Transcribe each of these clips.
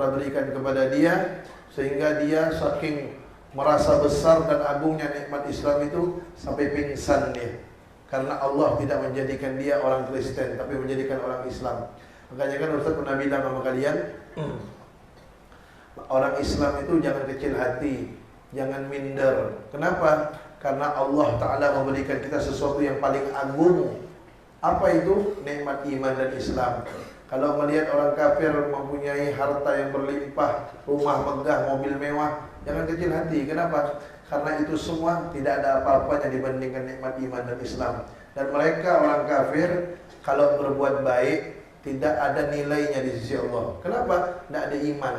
berikan kepada dia, sehingga dia saking merasa besar dan agungnya nikmat Islam itu sampai pingsan dia. Karena Allah tidak menjadikan dia orang Kristen, tapi menjadikan orang Islam. Makanya kan Ustaz pernah bilang sama kalian, orang Islam itu jangan kecil hati, jangan minder. Kenapa? Karena Allah Ta'ala memberikan kita sesuatu yang paling agung. Apa itu? Nikmat iman dan Islam. Kalau melihat orang kafir mempunyai harta yang berlimpah, rumah megah, mobil mewah, jangan kecil hati. Kenapa? Karena itu semua tidak ada apa-apanya dibandingkan nikmat iman dan Islam. Dan mereka orang kafir kalau berbuat baik tidak ada nilainya di sisi Allah. Kenapa? Tidak ada iman.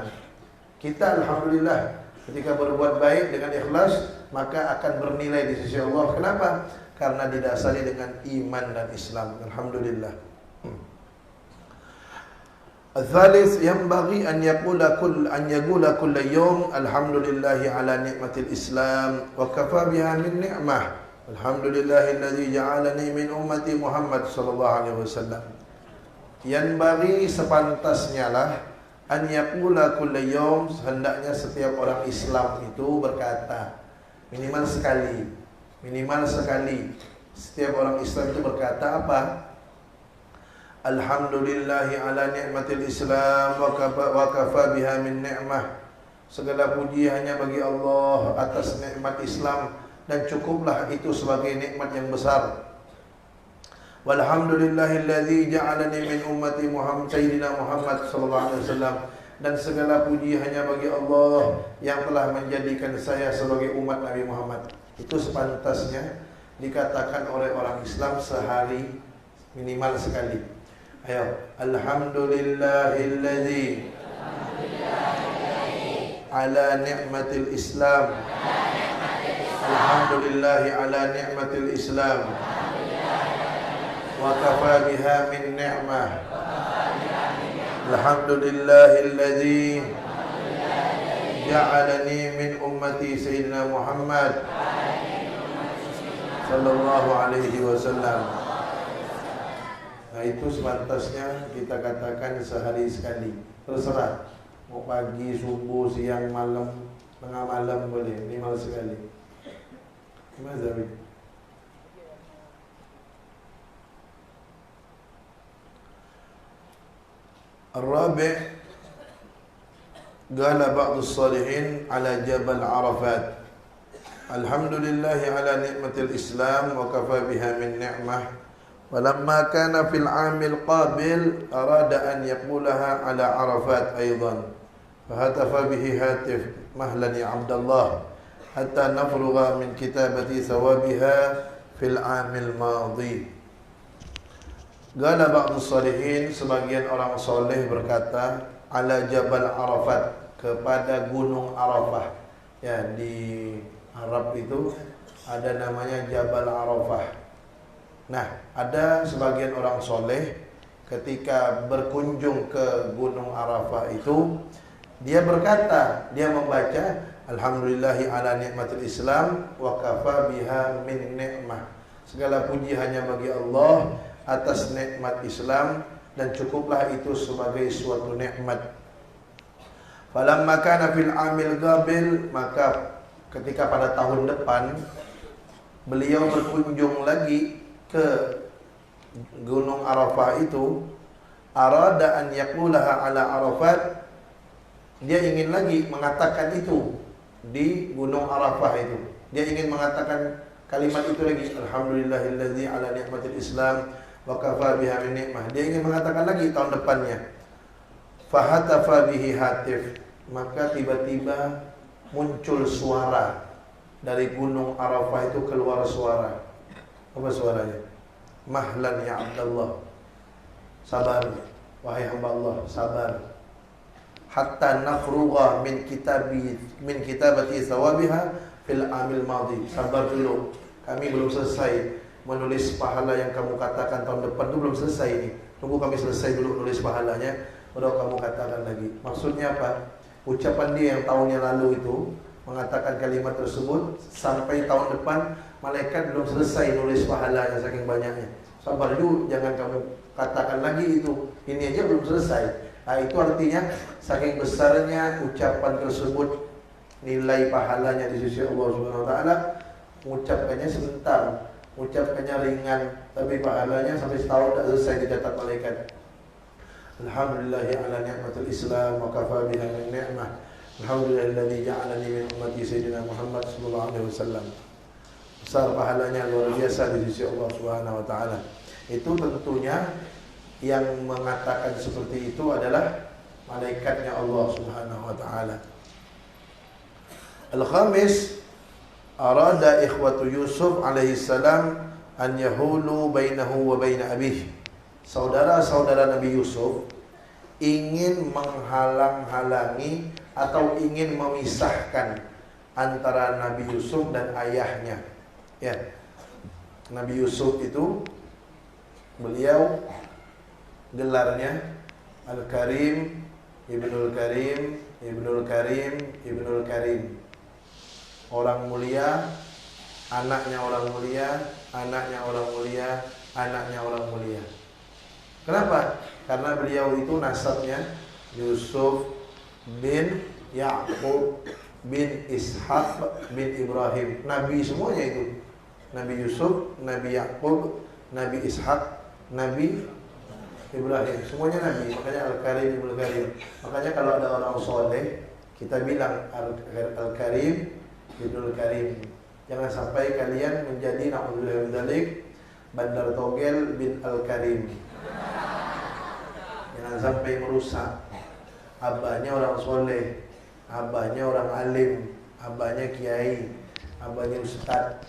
Kita alhamdulillah ketika berbuat baik dengan ikhlas maka akan bernilai di sisi Allah. Kenapa? Karena didasari dengan iman dan Islam. Alhamdulillah. Al-thalith yanbaghi an yaqula kull yawm alhamdulillahi ala ni'matil Islam wa kafa biha min ni'mah. Alhamdulillahilladzi ja'alani min ummati Muhammad sallallahu alaihi wasallam. Yanbaghi sepantasnya lah an yaqula kull yawm, hendaknya setiap orang Islam itu berkata minimal sekali setiap orang Islam itu berkata apa? Alhamdulillahi ala ni'matil Islam wa kafa biha min ni'mah. Segala puji hanya bagi Allah atas nikmat Islam dan cukuplah itu sebagai nikmat yang besar. Walhamdulillahilladzi ja'alani min ummati Muhammad sayyidina Muhammad sallallahu alaihi wasallam, dan segala puji hanya bagi Allah yang telah menjadikan saya sebagai umat Nabi Muhammad. Itu sepantasnya dikatakan oleh orang Islam sehari minimal sekali. Ayo, alhamdulillahilladzi ala ni'matil Islam. Alhamdulillahi ala ni'matil Islam wa kafa biha min ni'mah. Alhamdulillahilladzi ja'alani min ummati sayyidina Muhammad sallallahu alaihi wasallam. Nah, itu sepantasnya kita katakan sehari sekali. Terserah mau pagi, subuh, siang, malam, tengah malam boleh, minimal sekali. Gimana Zabi? Ar-Rabi' Qala ba'du as-salihin ala Jabal Arafat. Alhamdulillahi ala ni'matil Islam wa kafa biha min ni'mah. Walamma kana fil 'amil qabil arada an yaqulaha ala Arafat aidan. Fahatafa bihi hatif mahlan ya Abdullah hatta nafrugha min kitabati thawabiha fil 'amil madhi. Qala ba'du salihin, sebagian orang soleh berkata ala Jabal Arafat, kepada gunung Arafah. Ya, di Arab itu ada namanya Jabal Arafah. Nah, ada sebagian orang soleh ketika berkunjung ke gunung Arafah itu, dia berkata, dia membaca alhamdulillahi ala ni'matil Islam wa kafa biha min ni'mah. Segala puji hanya bagi Allah atas nikmat Islam dan cukuplah itu sebagai suatu nikmat. Falamma kana fil amil qabil, maka ketika pada tahun depan beliau berkunjung lagi ke gunung Arafah itu, arada an yaqulaha ala Arafat, dia ingin lagi mengatakan itu di gunung Arafah itu. Dia ingin mengatakan kalimat itu lagi, alhamdulillahilladzi ala ni'matil Islam wa kafa biha min ni'mah. Dia ingin mengatakan lagi tahun depannya. Fahatafa bihi hatif, maka tiba-tiba muncul suara dari gunung Arafah itu, keluar suara. Apa suaranya? Mahlan ya Abdullah, sabar wahai hamba Allah, sabar. Hatta nafrugha min kitabati thawabiha fil amil madhi. Sabar dulu, kami belum selesai menulis pahala yang kamu katakan tahun depan itu, belum selesai ini. Tunggu kami selesai dulu nulis pahalanya, baru kamu katakan lagi. Maksudnya apa? Ucapan dia yang tahunnya lalu itu mengatakan kalimat tersebut, sampai tahun depan malaikat belum selesai nulis pahalanya saking banyaknya. Sabar dulu, jangan kamu katakan lagi itu. Ini aja belum selesai. Nah, itu artinya saking besarnya ucapan tersebut, nilai pahalanya di sisi Allah Subhanahu wa taala, mengucapkannya sebentar, mengucapkannya ringan, tapi pahalanya sampai setahun tak selesai dicatat malaikat. Alhamdulillahi ala ni'matul Islam wa kafa biha min ni'mah. Alhamdulillahilladzi ja'alani min ummati sayyidina Muhammad sallallahu alaihi wasallam. Besar pahalanya, luar biasa di sisi Allah Subhanahu wa taala. Itu tentunya yang mengatakan seperti itu adalah malaikatnya Allah Subhanahu wa taala. Al-khamis, arada ikhwatu Yusuf alaihi salam an yahulu bainahu wa baina abih. Saudara-saudara Nabi Yusuf ingin menghalang-halangi atau ingin memisahkan antara Nabi Yusuf dan ayahnya. Ya. Nabi Yusuf itu beliau gelarnya Al-Karim, Ibnul Karim, Ibnul Karim, Ibnul Karim. Orang mulia, anaknya orang mulia, anaknya orang mulia, anaknya orang mulia. Kenapa? Karena beliau itu nasabnya Yusuf bin Ya'qub bin Ishaq bin Ibrahim. Nabi semuanya itu. Nabi Yusuf, Nabi Ya'qub, Nabi Ishaq, Nabi Ibrahim. Semuanya Nabi. Makanya Al-Karim, Ibnul Karim. Makanya kalau ada orang soleh, kita bilang Al-Karim, Ibnul Karim. Jangan sampai kalian menjadi na'udzubillah min dzalik Bandar Togel bin Al-Karim. Jangan sampai merusak. Abahnya orang soleh, abahnya orang alim, abahnya kiai, abahnya ustaz,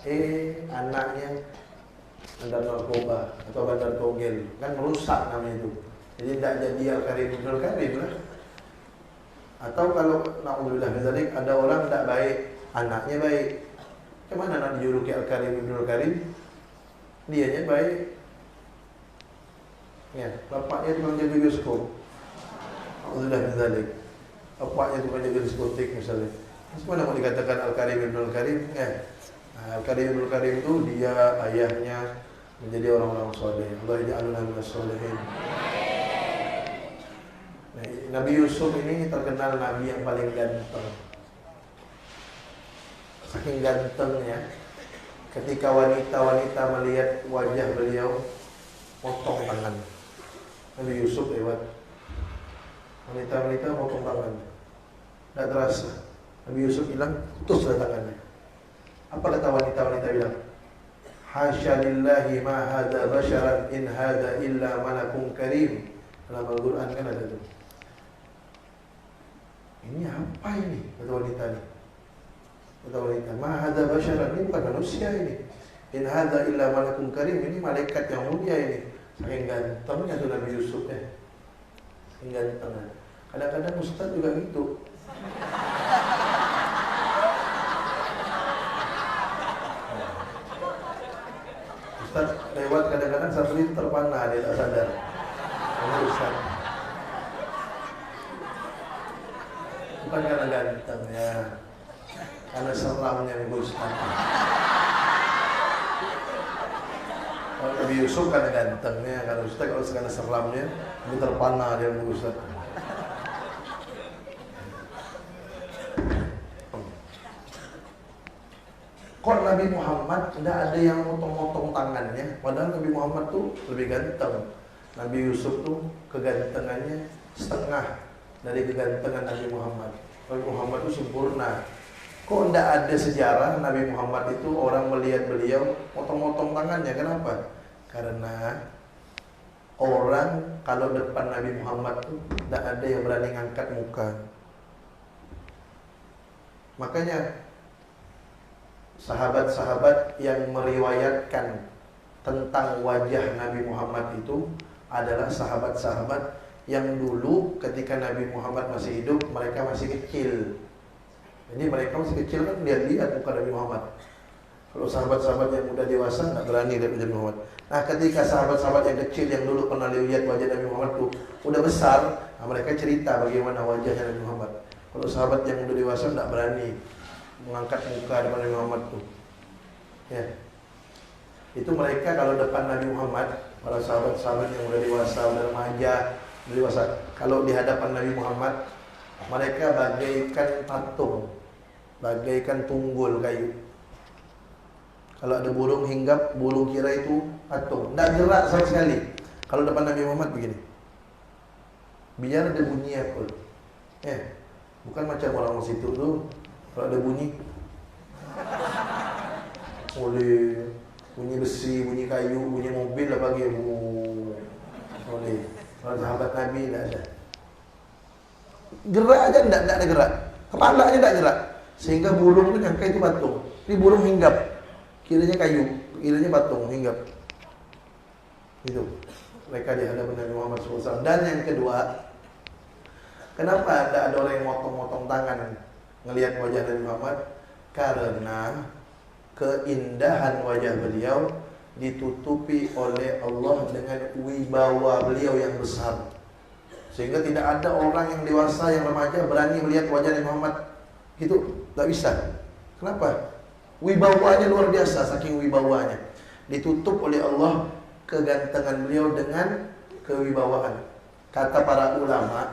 anaknya bandar narkoba atau bandar togel, kan merusak namanya itu. Jadi tidak jadi Al-Karim Ibnul Karim lah. Atau kalau na'udzubillah min dzalik ada orang tidak baik, anaknya baik, kemana nak dijuluki Al-Karim Ibnul Karim? Dianya baik. Ya, bapaknya tukang jaga bioskop. Alhamdulillah min dzalik. Bapaknya tukang jaga diskotik misalnya. Mana mau dikatakan Al-Karim Ibnul Karim? Ya. Nah, Al-Karim Ibnul Karim itu dia ayahnya menjadi orang-orang soleh. Allah ja'aluna minas solehin. Nah, Nabi Yusuf ini terkenal nabi yang paling ganteng. Saking gantengnya, ketika wanita-wanita melihat wajah beliau, potong tangan. Nabi Yusuf lewat, wanita-wanita potong tangan. Tidak terasa, Nabi Yusuf bilang, putuslah tangannya. Apa kata wanita-wanita bilang? Hasya lillahi ma hadza basyaran in hadza illa malakun karim. Dalam Al-Quran kan ada itu. Ini apa ini? Kata wanita ini. Kata wanita, ma hadza basyaran, ini bukan manusia ini. In hadza illa malakun karim, ini malaikat yang mulia ini. Saking gantengnya tuh Nabi Yusuf ya. Saking gantengnya. Kadang-kadang ustaz juga gitu. Ustaz lewat kadang-kadang satu itu terpana, dia tak sadar. Ini ustaz. Bukan karena ganteng ya, karena seramnya nih ustaz. Kalau Nabi Yusuf karena gantengnya, karena ustaz kalau karena seramnya, ini terpana dia ustaz. Kok Nabi Muhammad tidak ada yang motong-motong tangannya? Padahal Nabi Muhammad tuh lebih ganteng. Nabi Yusuf tuh kegantengannya setengah dari kegantengan Nabi Muhammad. Nabi Muhammad itu sempurna. Kok tidak ada sejarah Nabi Muhammad itu orang melihat beliau motong-motong tangannya? Kenapa? Karena orang kalau depan Nabi Muhammad tuh tidak ada yang berani ngangkat muka. Makanya sahabat-sahabat yang meriwayatkan tentang wajah Nabi Muhammad itu adalah sahabat-sahabat yang dulu ketika Nabi Muhammad masih hidup, mereka masih kecil. Jadi mereka masih kecil kan lihat-lihat muka Nabi Muhammad. Kalau sahabat-sahabat yang udah dewasa nggak berani lihat wajah Nabi Muhammad. Nah, ketika sahabat-sahabat yang kecil yang dulu pernah lihat wajah Nabi Muhammad itu udah besar, nah mereka cerita bagaimana wajahnya Nabi Muhammad. Kalau sahabat yang udah dewasa nggak berani mengangkat muka depan Nabi Muhammad tuh. Ya. Itu mereka kalau depan Nabi Muhammad, para sahabat-sahabat yang udah dewasa, udah remaja, udah dewasa, kalau di hadapan Nabi Muhammad, mereka bagaikan patung, bagaikan tunggul kayu. Kalau ada burung hinggap, burung kira itu patung, tidak gerak sama sekali. Kalau depan Nabi Muhammad begini, biar ada bunyi apa? Bukan macam orang situ tu, kalau ada bunyi, oleh bunyi besi, bunyi kayu, bunyi mobil lah pagi, oleh. Kalau sahabat Nabi tidak ada. Gerak aja tidak ada gerak, kepala aja tidak gerak, sehingga burung tu nyangka itu patung. Ini burung hinggap, kiranya kayu, kiranya patung hinggap. Itu mereka di hadapan Nabi Muhammad SAW. Dan yang kedua, kenapa tidak ada orang yang motong-motong tangan ngelihat wajah Nabi Muhammad? Karena keindahan wajah beliau ditutupi oleh Allah dengan wibawa beliau yang besar, sehingga tidak ada orang yang dewasa, yang remaja berani melihat wajah Nabi Muhammad. Itu tak bisa. Kenapa? Wibawanya luar biasa, saking wibawanya ditutup oleh Allah kegantengan beliau dengan kewibawaan. Kata para ulama,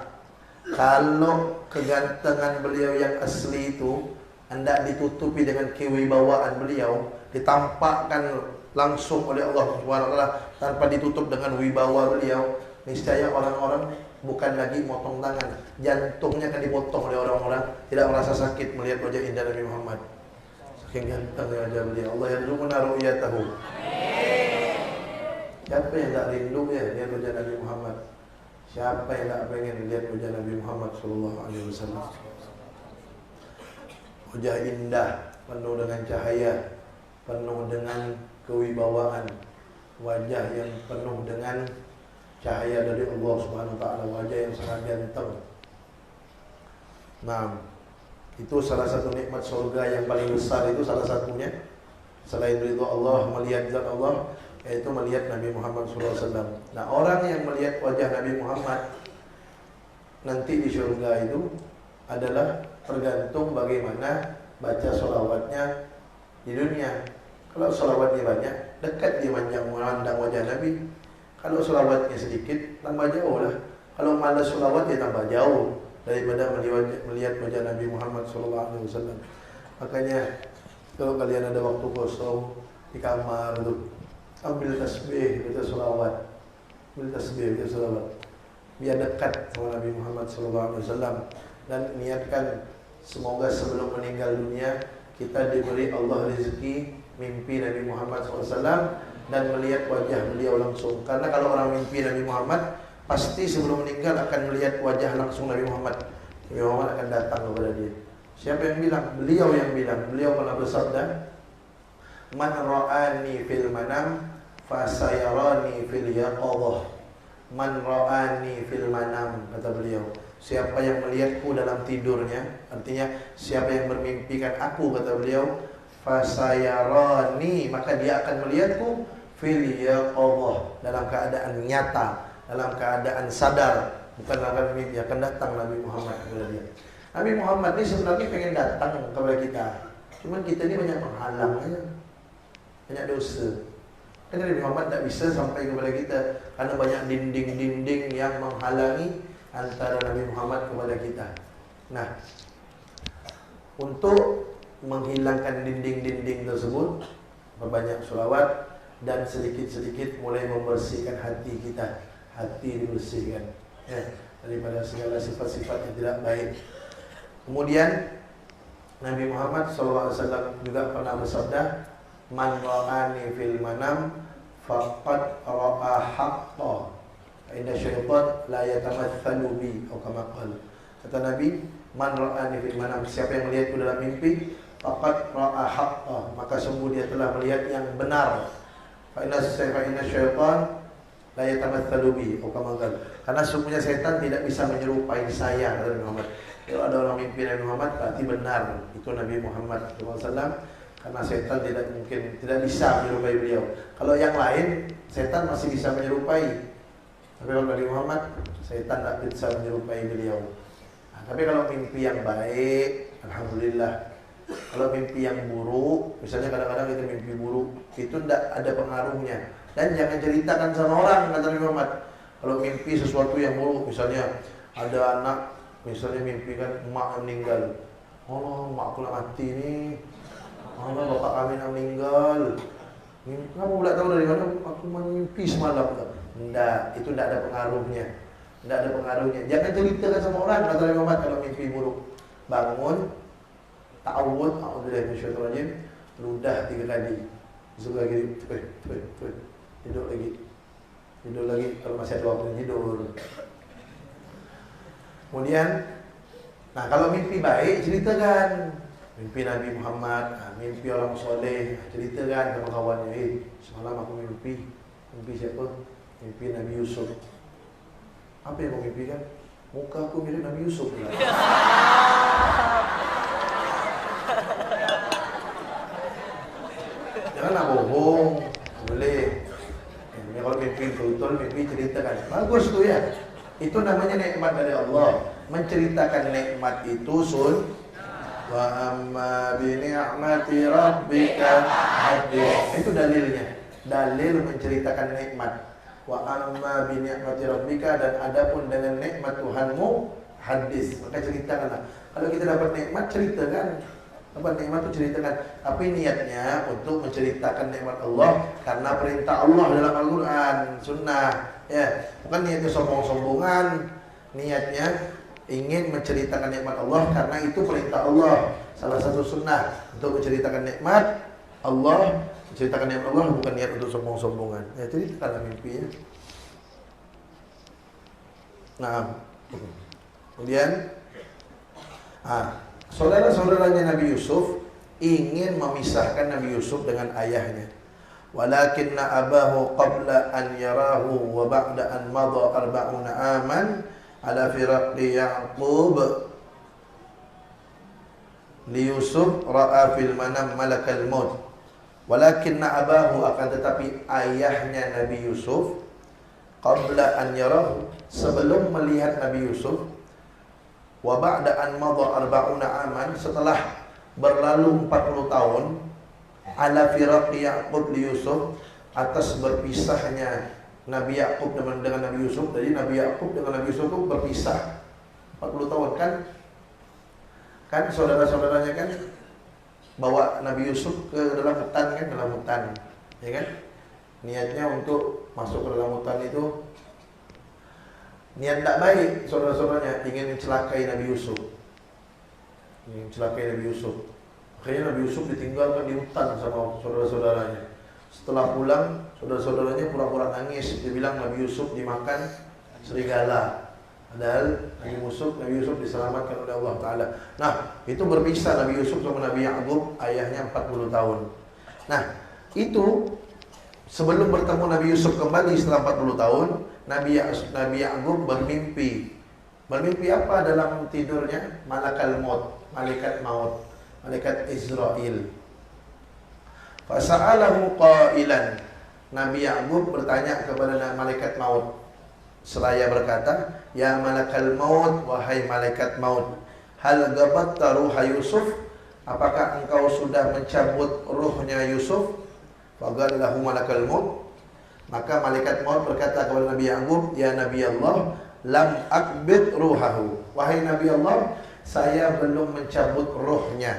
kalau kegantengan beliau yang asli itu hendak ditutupi dengan kewibawaan beliau, ditampakkan langsung oleh Allah SWT tanpa ditutup dengan wibawa beliau, niscaya orang-orang bukan lagi motong tangan, jantungnya akan dipotong oleh orang-orang, tidak merasa sakit melihat wajah indah Nabi Muhammad. Saking gantengnya wajah beliau. Allah yarzuquna ru'yatahu. Siapa yang tak rindu ya lihat wajah Nabi Muhammad? Siapa yang tak pengen lihat wajah Nabi Muhammad SAW? Wajah indah, penuh dengan cahaya, penuh dengan kewibawaan, wajah yang penuh dengan cahaya dari Allah Subhanahu wa taala, wajah yang sangat ganteng. Nah, itu salah satu nikmat surga yang paling besar, itu salah satunya selain ridho Allah, melihat zat Allah, yaitu melihat Nabi Muhammad SAW. Nah, orang yang melihat wajah Nabi Muhammad nanti di surga itu adalah tergantung bagaimana baca sholawatnya di dunia. Kalau sholawatnya banyak, dekat dia memandang wajah Nabi. Kalau sholawatnya sedikit, tambah jauh lah. Kalau malas sholawat, dia tambah jauh daripada melihat wajah Nabi Muhammad SAW. Makanya kalau kalian ada waktu kosong di kamar tu, ambil tasbih, baca sholawat, ambil tasbih, baca sholawat, biar dekat sama Nabi Muhammad SAW. Dan niatkan semoga sebelum meninggal dunia kita diberi Allah rezeki mimpi Nabi Muhammad SAW dan melihat wajah beliau langsung. Karena kalau orang mimpi Nabi Muhammad, pasti sebelum meninggal akan melihat wajah langsung Nabi Muhammad. Nabi Muhammad akan datang kepada dia. Siapa yang bilang? Beliau yang bilang. Beliau pernah bersabda, "Man ra'ani fil manam fasayarani fil yaqadhah." Man ra'ani fil manam, kata beliau. Siapa yang melihatku dalam tidurnya, artinya siapa yang bermimpikan aku, kata beliau, fasayarani, maka dia akan melihatku fil yaqadhah, dalam keadaan nyata, dalam keadaan sadar, bukan dalam mimpi. Akan datang Nabi Muhammad kepada dia. Nabi Muhammad ini sebenarnya pengen datang kepada kita, cuman kita ini banyak menghalangnya, banyak dosa. Karena Nabi Muhammad tidak bisa sampai kepada kita karena banyak dinding-dinding yang menghalangi antara Nabi Muhammad kepada kita. Nah, untuk menghilangkan dinding-dinding tersebut, berbanyak sholawat dan sedikit-sedikit mulai membersihkan hati kita. Hati dibersihkan daripada segala sifat-sifat yang tidak baik. Kemudian Nabi Muhammad SAW juga pernah bersabda, "Man ra'ani fil manam faqad ra'a haqqa, inna syaitan la yatamatsalu bi," atau kama qala. Kata Nabi, "Man ra'ani fil manam," siapa yang melihatku dalam mimpi, faqad ra'a haqqa, maka sungguh dia telah melihat yang benar. Fa inna syaitan la yatamatsalu bi, atau kama qala. Karena sungguhnya setan tidak bisa menyerupai saya, kata Nabi Muhammad. Kalau ada orang mimpi Nabi Muhammad, berarti benar itu Nabi Muhammad SAW. Karena setan tidak bisa menyerupai beliau. Kalau yang lain, setan masih bisa menyerupai. Tapi kalau Nabi Muhammad, setan tidak bisa menyerupai beliau. Nah, tapi kalau mimpi yang baik, alhamdulillah. Kalau mimpi yang buruk, misalnya kadang-kadang kita mimpi buruk, itu tidak ada pengaruhnya. Dan jangan ceritakan sama orang, kata Nabi Muhammad. Kalau mimpi sesuatu yang buruk, misalnya Ada anak misalnya mimpi kan emak meninggal. Oh, mak aku nak mati ni. Allah, bapak kami nak meninggal. Kamu pula tahu dari mana? Aku mimpi semalam. Tidak, itu tidak ada pengaruhnya. Tidak ada pengaruhnya. Jangan ceritakan sama orang kata Nabi Muhammad kalau mimpi buruk. Bangun, ta'awud, a'udzubillahi minasyaitonir rajim, ludah 3 kali. Besok lagi, tidur lagi. Tidur lagi kalau masih ada waktu tidur. Kemudian, nah kalau mimpi baik ceritakan. Mimpi Nabi Muhammad, mimpi orang soleh, ceritakan sama kawannya. Semalam aku mimpi. Mimpi siapa? Mimpi Nabi Yusuf. Apa yang kau mimpikan? Muka aku mirip Nabi Yusuf. Janganlah bohong. Boleh. Kalau mimpi betul, mimpi ceritakan. Bagus tu ya. Itu namanya nikmat dari Allah. Menceritakan nikmat itu wa amma bi ni'mati rabbika hadits. Itu dalilnya. Dalil menceritakan nikmat. Wa amma bi ni'mati rabbika, dan adapun dengan nikmat Tuhanmu hadis. Maka ceritakanlah. Kalau kita dapat nikmat, ceritakan. Dapat nikmat itu ceritakan. Tapi niatnya untuk menceritakan nikmat Allah karena perintah Allah dalam Al-Qur'an, sunnah. Ya, bukan niatnya sombong-sombongan. Niatnya ingin menceritakan nikmat Allah karena itu perintah Allah. Salah satu sunnah untuk menceritakan nikmat Allah, menceritakan nikmat Allah bukan niat untuk sombong-sombongan. Ya, ceritakanlah mimpinya. Nah, kemudian saudara-saudaranya Nabi Yusuf ingin memisahkan Nabi Yusuf dengan ayahnya. Walakinna abahu qabla an yarahu wa ba'da an madha 40 aman ala firaqi Ya'qub li Yusuf ra'a fil manam malakal maut. Walakinna abahu, akan tetapi ayahnya Nabi Yusuf, qabla an yarahu, sebelum melihat Nabi Yusuf, wa ba'da an madha 40 aman, setelah berlalu 40 tahun, ala firaqi Ya'qub li Yusuf, atas berpisahnya Nabi Ya'qub dengan Nabi Yusuf. Jadi Nabi Ya'qub dengan Nabi Yusuf itu berpisah 40 tahun kan saudara-saudaranya kan bawa Nabi Yusuf ke dalam hutan ya kan, niatnya untuk masuk ke dalam hutan itu niat tak baik. Saudara-saudaranya ingin mencelakai Nabi Yusuf, akhirnya Nabi Yusuf ditinggalkan di hutan sama saudara-saudaranya. Setelah pulang, saudara-saudaranya pura-pura nangis. Dia bilang Nabi Yusuf dimakan serigala. Padahal Nabi Yusuf diselamatkan oleh Allah Ta'ala. Nah, itu berpisah Nabi Yusuf sama Nabi Ya'qub, ayahnya 40 tahun. Nah, itu sebelum bertemu Nabi Yusuf kembali setelah 40 tahun, Nabi Ya'qub bermimpi. Bermimpi apa dalam tidurnya? Malakal maut, malaikat maut, malaikat Israel. Fasa'alahu qailan. Nabi Ya'qub bertanya kepada malaikat maut. Seraya berkata, "Ya malakal maut, wahai malaikat maut, hal gabatta ruha Yusuf? Apakah engkau sudah mencabut ruhnya Yusuf?" Faqala lahu malakal maut. Maka malaikat maut berkata kepada Nabi Ya'qub, "Ya Nabi Allah, lam akbid ruhahu." Wahai Nabi Allah, saya belum mencabut ruhnya.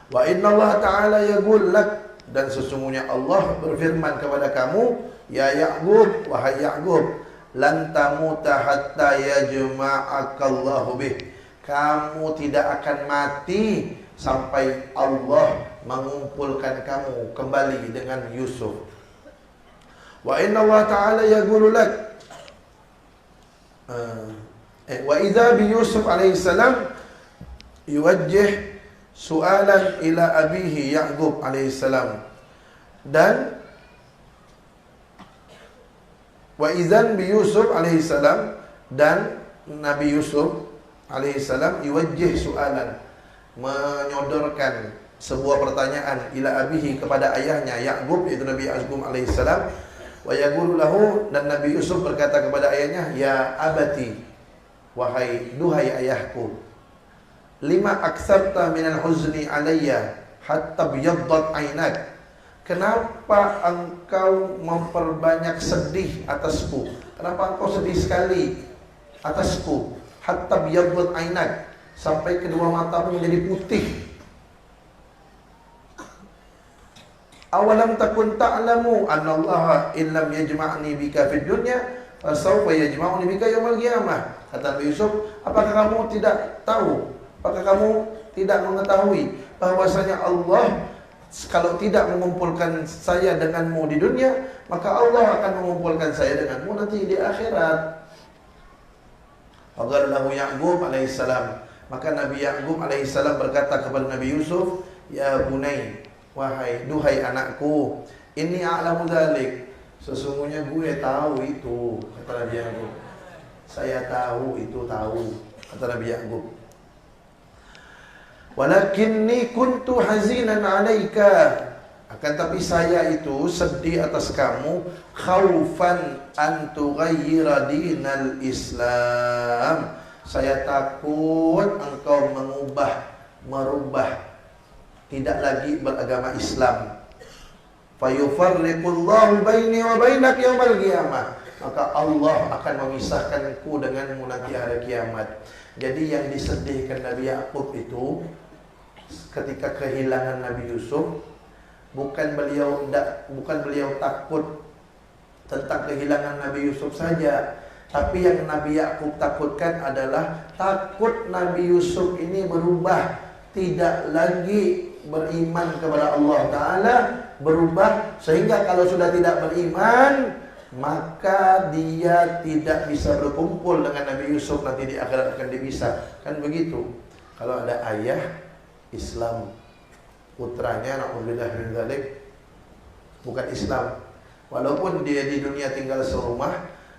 Wa inna Allah Ta'ala yaqul lak, dan sesungguhnya Allah berfirman kepada kamu, ya Ya'qub, wahai Ya'qub, lan tamuta hatta yajma'akallahu bih. Kamu tidak akan mati sampai Allah mengumpulkan kamu kembali dengan Yusuf. Wa inna Allah Ta'ala yaqul lak, wa idza bi Yusuf alaihi salam yuwajjih su'alan ila abihi Ya'qub alaihissalam. Dan wa idzan bi Yusuf alaihissalam, dan Nabi Yusuf alaihissalam yuwajjih su'alan, menyodorkan sebuah pertanyaan ila abihi, kepada ayahnya Ya'qub, yaitu Nabi Ya'qub alaihissalam. Wa yaqulu lahu, dan Nabi Yusuf berkata kepada ayahnya, ya abati, duhai ayahku, lima aksarta minal huzni alayya hatta biyaddat ainak. Kenapa engkau memperbanyak sedih atasku? Kenapa engkau sedih sekali atasku, hatta biyaddat ainak, sampai kedua matamu menjadi putih. Awalam takun ta'lamu anna Allah illam yajma'ni bika fid dunya fasawfa yajma'uni bika yaumil qiyamah. Kata Nabi Yusuf, apakah kamu tidak tahu? Apakah kamu tidak mengetahui bahwasanya Allah kalau tidak mengumpulkan saya denganmu di dunia, maka Allah akan mengumpulkan saya denganmu nanti di akhirat. Faqala Ya'qub alaihissalam, maka Nabi Ya'qub alaihissalam berkata kepada Nabi Yusuf, ya bunai, duhai anakku, inni a'lamu dzalik, sesungguhnya gue tahu itu, kata Nabi Ya'qub. Saya tahu itu, kata Nabi Ya'qub. Walakinni kuntu hazinan 'alaika, akan tapi saya itu sedih atas kamu, khaufan an tughayyira dinal Islam. Saya takut engkau merubah tidak lagi beragama Islam. Fayufarriqullahu baini wa bainak yaumal qiyamah, maka Allah akan memisahkanku denganmu nanti hari kiamat. Jadi yang disedihkan Nabi Ya'qub itu ketika kehilangan Nabi Yusuf, bukan beliau takut tentang kehilangan Nabi Yusuf saja, tapi yang Nabi Ya'qub takutkan adalah takut Nabi Yusuf ini berubah, tidak lagi beriman kepada Allah Ta'ala, berubah sehingga kalau sudah tidak beriman, maka dia tidak bisa berkumpul dengan Nabi Yusuf, nanti di akhirat akan dipisah. Kan begitu. Kalau ada ayah Islam, putranya na'udzubillah min dzalik bukan Islam, walaupun dia di dunia tinggal serumah,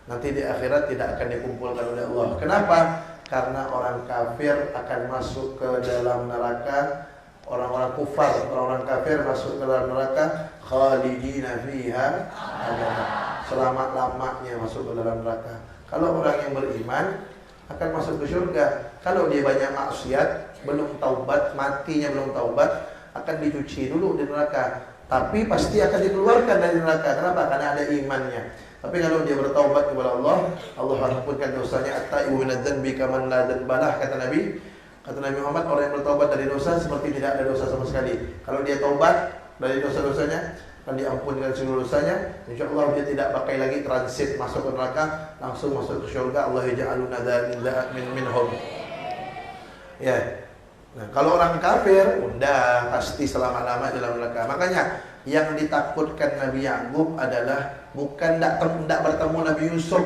nanti di akhirat tidak akan dikumpulkan oleh Allah. Kenapa? Karena orang kafir akan masuk ke dalam neraka. Orang-orang kufar, orang-orang kafir masuk ke dalam neraka, khalidina fiha abada, selama-lamanya masuk ke dalam neraka. Kalau orang yang beriman akan masuk ke surga. Kalau dia banyak maksiat, belum taubat, matinya belum taubat, akan dicuci dulu di neraka, tapi pasti akan dikeluarkan dari neraka. Kenapa? Karena ada imannya. Tapi kalau dia bertaubat kepada Allah, Allah ampunkan dosanya. At-taibu minadz-dzanbi kaman la dzanbalah, kata Nabi. Kata Nabi Muhammad, orang yang bertaubat dari dosa seperti tidak ada dosa sama sekali. Kalau dia taubat dari dosa-dosanya, akan diampunkan seluruh dosanya. InsyaAllah dia tidak pakai lagi transit masuk ke neraka, langsung masuk ke syurga. Allah yaj'aluna minhum. Ya. Nah, kalau orang kafir, udah pasti selama-lama dalam neraka. Makanya yang ditakutkan Nabi Ya'qub adalah bukan tidak bertemu Nabi Yusuf,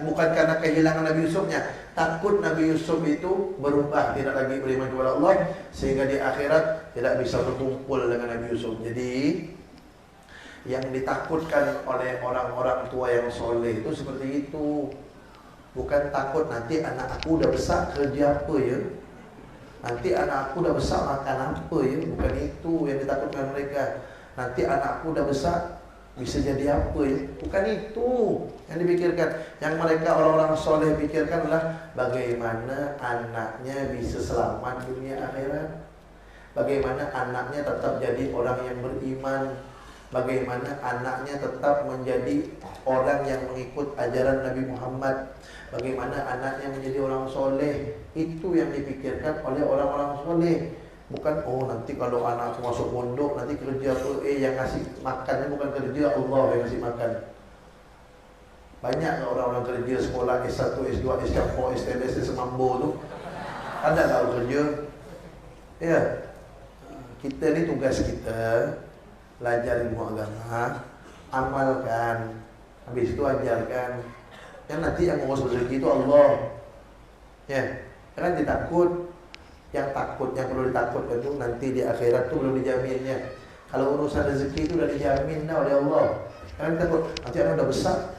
bukan karena kehilangan Nabi Yusufnya. Takut Nabi Yusuf itu berubah, tidak lagi beriman kepada Allah, sehingga di akhirat tidak bisa berkumpul dengan Nabi Yusuf. Jadi yang ditakutkan oleh orang-orang tua yang soleh itu seperti itu. Bukan takut nanti anak aku udah besar kerja apa ya, nanti anak aku udah besar makan apa ya. Bukan itu yang ditakutkan mereka. Nanti anakku udah besar bisa jadi apa ya. Bukan itu yang dipikirkan. Yang mereka orang-orang soleh pikirkan adalah bagaimana anaknya bisa selamat dunia akhirat, bagaimana anaknya tetap jadi orang yang beriman, bagaimana anaknya tetap menjadi orang yang mengikut ajaran Nabi Muhammad, bagaimana anaknya menjadi orang soleh. Itu yang dipikirkan oleh orang-orang soleh. Bukan, oh nanti kalau anakku masuk pondok nanti kerja tuh, yang ngasih makannya bukan kerja, Allah yang ngasih makan. Banyak orang-orang kerja sekolah S1, S2, S3, STLS, semambo tuh, ada tahu kerja. Ya, kita ni tugas kita belajar ilmu agama, amalkan, habis itu ajarkan. Yang nanti yang mengurus rezeki itu Allah. Ya, jangan ditakut. Yang takut, yang perlu ditakutkan itu nanti di akhirat itu belum dijaminnya. Kalau urusan rezeki itu sudah dijamin oleh Allah. Jangan takut, nanti anak udah besar,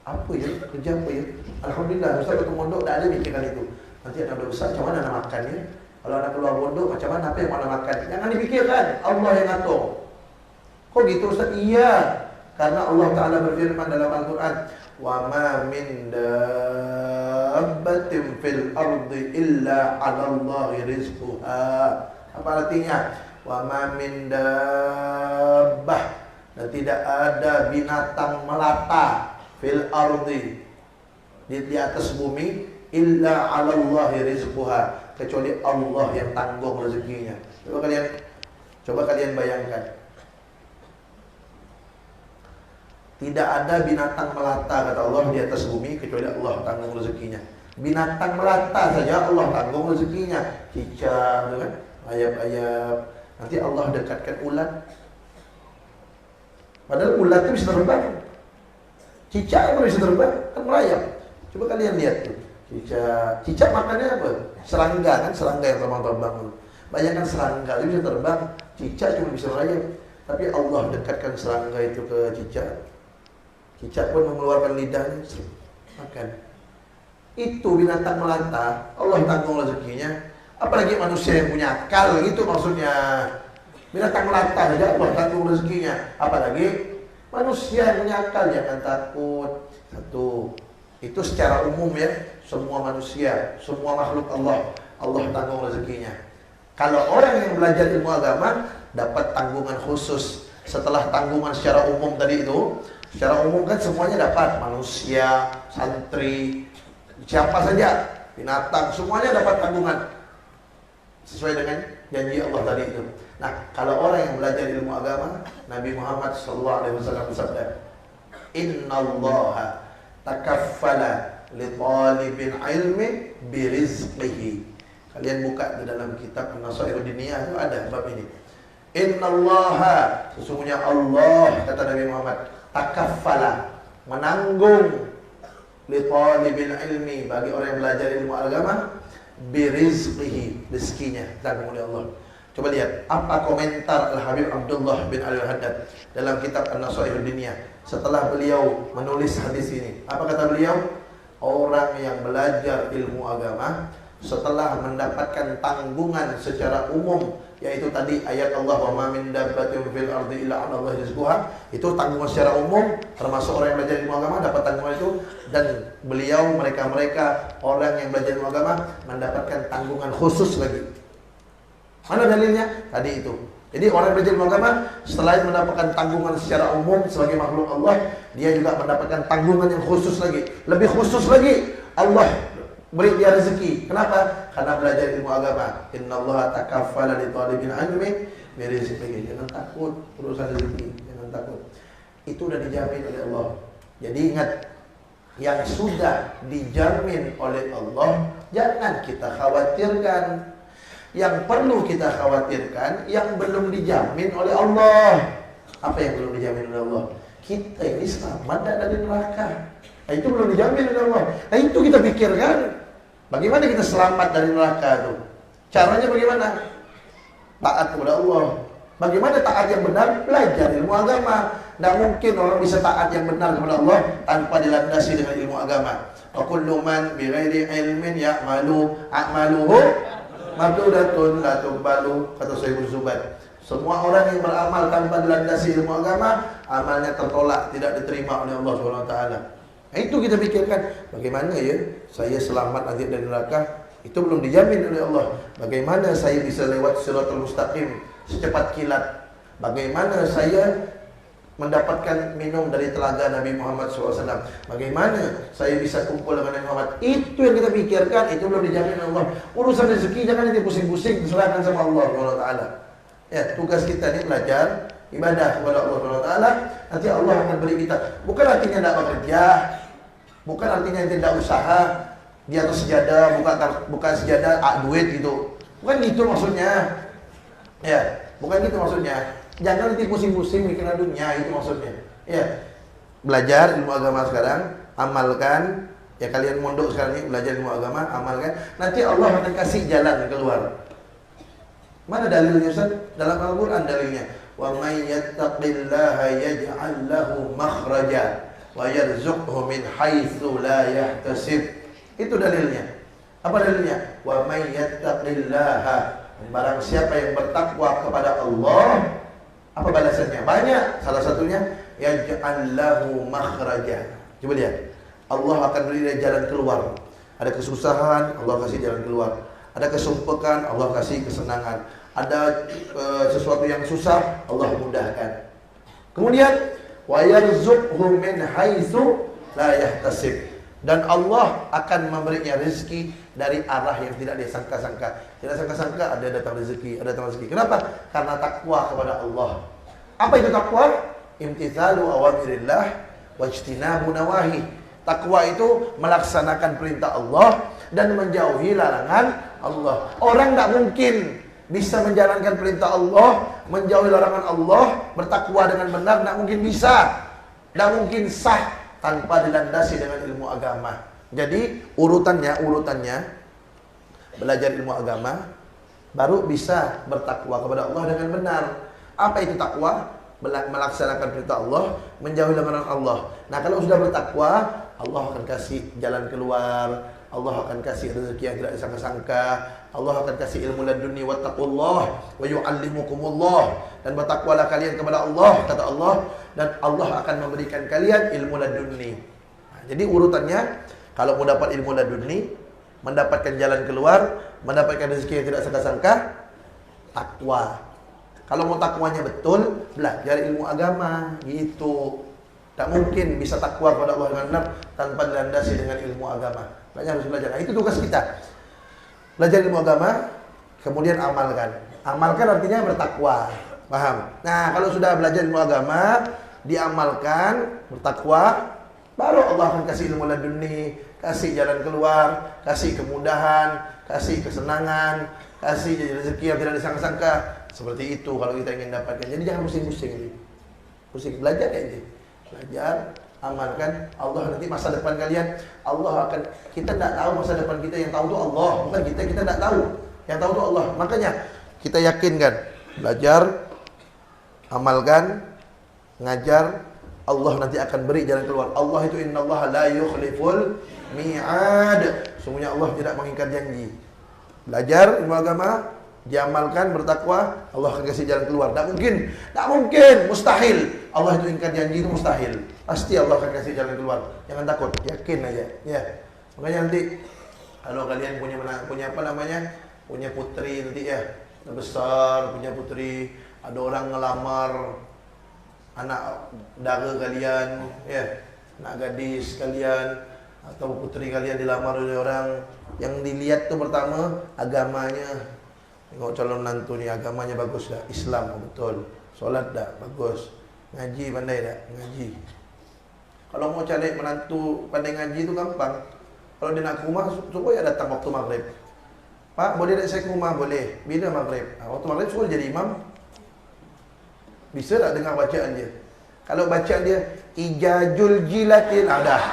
apa ya, kerja apa ya. Alhamdulillah, Ustaz waktu mondok tak ada mikirkan itu. Nanti anak udah besar, macam mana nak makannya? Kalau anak keluar mondok, macam mana, apa yang mana makan? Jangan dipikirkan, Allah yang atur. Kok gitu Ustaz? Iya, karena Allah Ta'ala berfirman dalam Al-Quran, wa ma min dabbatin fil ardi illa 'ala Allahi rizquha. Apa artinya? Wa ma min dabbah, dan tidak ada binatang melata fil ardi, di atas bumi, illa 'ala Allahi rizquha, kecuali Allah yang tanggung rezekinya. Coba kalian bayangkan. Tidak ada binatang melata, kata Allah, di atas bumi kecuali Allah tanggung rezekinya. Binatang melata saja Allah tanggung rezekinya. Cicak, kan? Ayap-ayap. Nanti Allah dekatkan ulat. Padahal ulat itu bisa terbang. Cicak pun bisa terbang, kan merayap. Coba kalian lihat tuh. Cicak makannya apa? Serangga, kan? Serangga yang terbang. Bayangkan serangga itu bisa terbang, cicak cuma bisa merayap. Tapi Allah dekatkan serangga itu ke cicak. Cicak pun mengeluarkan lidahnya, makan. Itu binatang melata, Allah tanggung rezekinya. Apalagi manusia yang punya akal, gitu maksudnya. Binatang melata saja Allah tanggung rezekinya. Apalagi manusia yang punya akal, jangan takut. Satu, itu secara umum ya, semua manusia, semua makhluk Allah tanggung rezekinya. Kalau orang yang belajar ilmu agama dapat tanggungan khusus. Setelah tanggungan secara umum tadi itu, secara umum kan semuanya dapat, manusia, santri, siapa saja, binatang, semuanya dapat tanggungan sesuai dengan janji Allah tadi itu. Nah, kalau orang yang belajar ilmu agama, Nabi Muhammad SAW bersabda, Innallaha takaffala li talibin ilmi birizqihi. Kalian buka di dalam kitab An-Nasairud Diniyah itu ada bab ini. Innallaha, sesungguhnya Allah, kata Nabi Muhammad, takaffala, menanggung li talibil ilmi, bagi orang yang belajar ilmu agama, birizqihi, rezekinya ditanggung oleh Allah. Coba lihat apa komentar Al-Habib Abdullah bin Ali Al-Haddad dalam kitab An-Nasairud Diniyah setelah beliau menulis hadis ini. Apa kata beliau? Orang yang belajar ilmu agama setelah mendapatkan tanggungan secara umum, yaitu tadi ayat Allah, wa ma min dabbatin fil ardi illa 'ala Allahi rizquha, itu tanggungan secara umum, termasuk orang yang belajar ilmu agama dapat tanggungan itu. Dan beliau, mereka orang yang belajar ilmu agama mendapatkan tanggungan khusus lagi. Mana dalilnya? Tadi itu. Jadi orang yang belajar ilmu agama selain mendapatkan tanggungan secara umum sebagai makhluk Allah, dia juga mendapatkan tanggungan yang khusus lagi. Lebih khusus lagi, Allah beri dia rezeki. Kenapa? Karena belajar ilmu agama. Innallaha takaffala li talibil ilmi bi rizqihi. Jangan takut urusan rezeki, jangan takut. Itu sudah dijamin oleh Allah. Jadi ingat, yang sudah dijamin oleh Allah jangan kita khawatirkan. Yang perlu kita khawatirkan yang belum dijamin oleh Allah. Apa yang belum dijamin oleh Allah? Kita ini selamat dari neraka. Nah, itu belum dijamin oleh Allah. Nah, itu kita pikirkan. Bagaimana kita selamat dari neraka itu? Caranya bagaimana? Taat kepada Allah. Bagaimana taat yang benar? Belajar ilmu agama. Tidak mungkin orang bisa taat yang benar kepada Allah tanpa dilandasi dengan ilmu agama. Wa kullu man bighairi ilmin ya'malu a'maluhu mabdudatun la tuqbalu, kata Syaikh Zubair. Semua orang yang beramal tanpa dilandasi ilmu agama, amalnya tertolak, tidak diterima oleh Allah SWT. Nah, itu kita pikirkan, bagaimana ya saya selamat nanti dari neraka? Itu belum dijamin oleh Allah. Bagaimana saya bisa lewat Shiratal Mustaqim secepat kilat? Bagaimana saya mendapatkan minum dari telaga Nabi Muhammad SAW? Bagaimana saya bisa kumpul dengan Nabi Muhammad? Itu yang kita pikirkan, itu belum dijamin oleh Allah. Urusan rezeki jangan nanti pusing-pusing, serahkan sama Allah SWT. Ya, tugas kita ini belajar ibadah kepada Allah SWT. Nanti Allah akan beri kita. Bukan artinya tidak bekerja, bukan artinya tidak usaha di atas sejadah, bukan sejadah duit gitu. Bukan gitu maksudnya. Ya, bukan gitu maksudnya. Jangan nanti pusing-pusing mikirin dunia, itu maksudnya. Ya, belajar ilmu agama sekarang, amalkan. Ya, kalian mondok sekarang ini belajar ilmu agama, amalkan. Nanti Allah akan kasih jalan keluar. Mana dalilnya Ustaz? Dalam Al-Quran dalilnya. Wa may yattaqillaha yaj'al lahu makhraja wa yarzuqhu min haitsu la yahtasib. Itu dalilnya. Apa dalilnya? Wa may yattaqillaha, barang siapa yang bertakwa kepada Allah, apa balasannya? Banyak. Salah satunya yaj'al lahu makhraja. Coba lihat. Allah akan beri dia jalan keluar. Ada kesusahan, Allah kasih jalan keluar. Ada kesumpekan, Allah kasih kesenangan. Ada sesuatu yang susah, Allah mudahkan. Kemudian wa yarzuqhu min haitsu la yahtasib. Dan Allah akan memberinya rezeki dari arah yang tidak dia sangka-sangka. Tidak sangka-sangka ada datang rezeki, ada datang rezeki. Kenapa? Karena takwa kepada Allah. Apa itu takwa? Imtithalu awamirillah wajtinabu nawahi. Takwa itu melaksanakan perintah Allah dan menjauhi larangan Allah. Orang tak mungkin bisa menjalankan perintah Allah, menjauhi larangan Allah, bertakwa dengan benar, tak mungkin bisa. Tak mungkin sah tanpa dilandasi dengan ilmu agama. Jadi urutannya belajar ilmu agama baru bisa bertakwa kepada Allah dengan benar. Apa itu takwa? Melaksanakan perintah Allah, menjauhi larangan Allah. Nah, kalau sudah bertakwa, Allah akan kasih jalan keluar, Allah akan kasih rezeki yang tidak disangka-sangka, Allah akan kasih ilmu laduni wattaqullah wa yu'allimukumullah, dan bertakwalah kalian kepada Allah, kata Allah, dan Allah akan memberikan kalian ilmu laduni. Nah, jadi urutannya, kalau mau dapat ilmu laduni, mendapatkan jalan keluar, mendapatkan rezeki yang tidak sangka-sangka, takwa. Kalau mau takwanya betul, belajar ilmu agama, gitu. Tak mungkin bisa takwa kepada Allah dengan benar tanpa dilandasi dengan ilmu agama. Makanya harus belajar. Nah, itu tugas kita. Belajar ilmu agama, kemudian amalkan. Amalkan artinya bertakwa. Paham? Nah, kalau sudah belajar ilmu agama, diamalkan, bertakwa, baru Allah akan kasih ilmu laduni, kasih jalan keluar, kasih kemudahan, kasih kesenangan, kasih rezeki yang tidak disangka-sangka. Seperti itu kalau kita ingin dapatkan. Jadi jangan pusing-pusing ini. Pusing, belajar kayak ini. Belajar, amalkan. Allah nanti masa depan kalian, Allah akan, kita tidak tahu masa depan kita, yang tahu itu Allah, bukan kita tidak tahu. Yang tahu itu Allah. Makanya kita yakinkan, belajar, amalkan, ngajar, Allah nanti akan beri jalan keluar. Allah itu innallaha la yukhliful mi'ad. Sungguhnya Allah tidak mengingkar janji. Belajar ilmu agama, diamalkan, bertakwa, Allah akan kasih jalan keluar. Tak mungkin, mustahil. Allah itu ingkar janji, itu mustahil. Pasti Allah akan kasih jalan keluar. Jangan takut, yakin aja. Ya. Makanya nanti kalau kalian punya putri nanti ya, besar, punya putri, ada orang ngelamar anak dara kalian, ya, anak gadis kalian atau putri kalian dilamar oleh orang, yang dilihat tuh pertama agamanya. Tengok calon menantu ni agamanya bagus tak? Islam betul. Solat tak? Bagus. Ngaji pandai tak? Ngaji. Kalau mau cari menantu pandai ngaji tu gampang. Kalau dia nak ke rumah, suruh ya datang waktu maghrib. Pak, boleh tak saya ke rumah? Boleh. Bila maghrib? Waktu maghrib suruh jadi imam. Bisa tak dengar bacaan dia? Kalau bacaan dia Ijazul Jilatil, dah.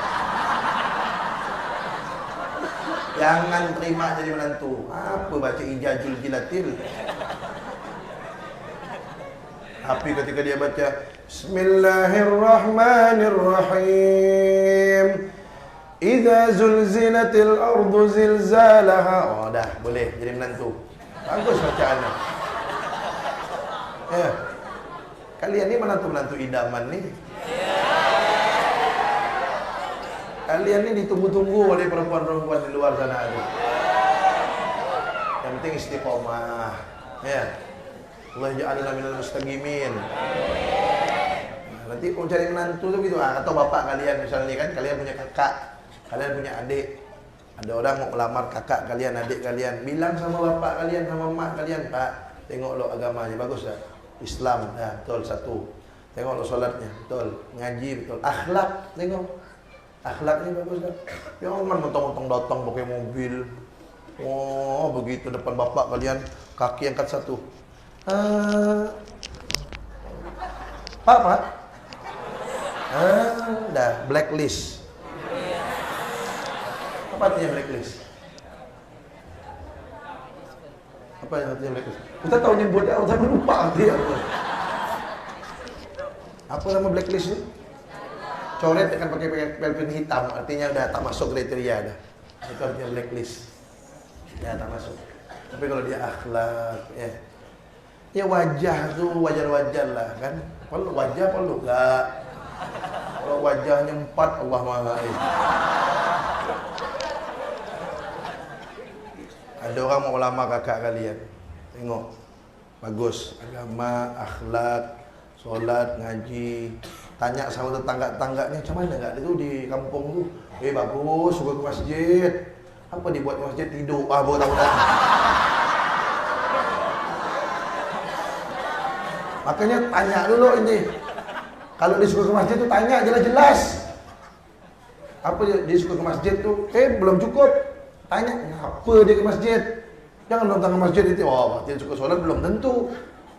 Jangan terima jadi menantu. Apa baca Ijazul Jilatil? Tapi ketika dia baca Bismillahirrahmanirrahim, Idza zulzilatil ardu zilzalaha. Oh dah, boleh jadi menantu. Bagus bacaannya. Ya. Kalian ni menantu-menantu idaman ni. Kalian ni ditunggu-tunggu oleh perempuan-perempuan di luar sana tu. Yang penting istiqomah. Ya. Allah ja'alna minal mustaqimin. Nanti kalau cari menantu tu gitu, atau bapak kalian misalnya kan, kalian punya kakak, kalian punya adik. Ada orang mau melamar kakak kalian, adik kalian, bilang sama bapak kalian, sama mak kalian, Pak, tengok lo agamanya bagus tak? Islam, dah, betul satu. Tengok lo solatnya, betul. Ngaji, betul. Akhlak, tengok. Akhlaknya bagus tak? Jangan mentong-mentong datang pakai mobil. Oh, begitu depan bapak kalian, kaki angkat satu. Pak. Dah, blacklist. Apa artinya blacklist? Apa yang artinya blacklist? Kita tahu nyebut dia, tapi lupa artinya. Apa nama blacklist itu? Coret akan pakai pelpen hitam, artinya udah tak masuk kriteria dah. Itu artinya blacklist. Ya tak masuk. Tapi kalau dia akhlak, ya wajah tu wajar-wajar lah kan. Kalau wajah perlu enggak? Kalau wajahnya 4, Allah Maha. Ada orang mau lama kakak kalian. Tengok. Bagus. Agama, akhlak, solat, ngaji. Tanya sama tetangga-tetangganya, macam mana enggak itu di kampung tu? Bagus, suka ke masjid. Apa dia buat ke masjid? Tidur. Baru tahu dah. Makanya tanya dulu ini. Kalau dia suka ke masjid tu tanya jelas-jelas. Apa dia suka ke masjid tu? Belum cukup. Tanya apa dia ke masjid. Jangan datang ke masjid itu. Dia suka solat belum tentu.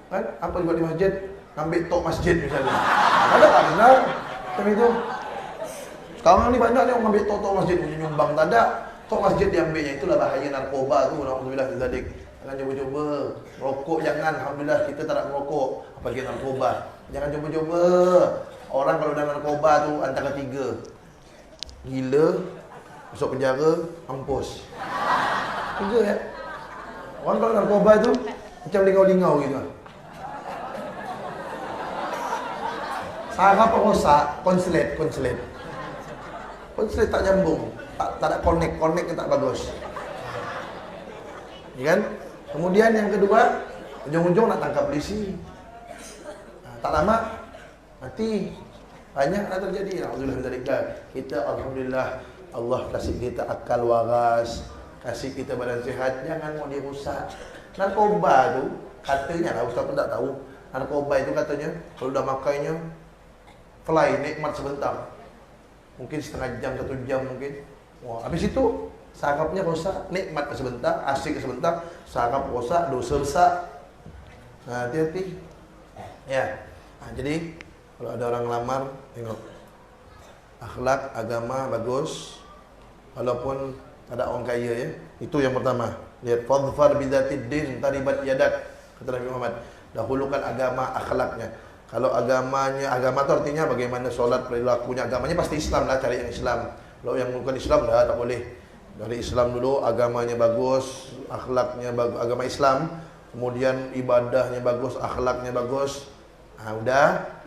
Kan? Apa dia buat di masjid? Ngambil tok masjid misalnya. Ada tak benar? Macam itu. Sekarang ni banyak ni orang ambil tok masjid nyumbang. Tak ada. Tok masjid diambilnya. Itulah bahaya narkoba tu. Alhamdulillah zadik. Jangan cuba-cuba. Rokok jangan. Alhamdulillah kita tak nak merokok. Apalagi narkoba. Jangan cuba-cuba. Orang kalau dah narkoba tu antara 3. Gila, masuk penjara, mampus. 3 ya. Orang kalau narkoba tu macam lingau-lingau gitu. Saraf rosak, konslet. Konslet tak nyambung, tak ada connect tak bagus. Ya kan? Kemudian yang kedua, ujung-ujung nak tangkap polisi. Tak lama mati. Banyak dah terjadi. Alhamdulillah kita alhamdulillah Allah kasih kita akal waras, kasih kita badan sihat, jangan mau dirusak. Narkoba tu katanya lah, ustaz pun tak tahu. Narkoba itu katanya kalau dah makainya fly, nikmat sebentar. Mungkin setengah jam, 1 jam mungkin. Wah, habis itu sarafnya rosak, nikmat sebentar, asik sebentar, saraf rosak, dosa besar. Nah, hati-hati. Ya. Jadi kalau ada orang lamar, tengok akhlak, agama bagus, walaupun tak ada orang kaya ya. Itu yang pertama. Lihat fadfar bidzatid din taribat yadak, kata Nabi Muhammad. Dahulukan agama, akhlaknya. Kalau agama tu artinya bagaimana solat, perilakunya. Agamanya pasti Islam lah, cari yang Islam. Kalau yang bukan Islam dah tak boleh. Dari Islam dulu, agamanya bagus, akhlaknya bagus, agama Islam. Kemudian ibadahnya bagus, akhlaknya bagus.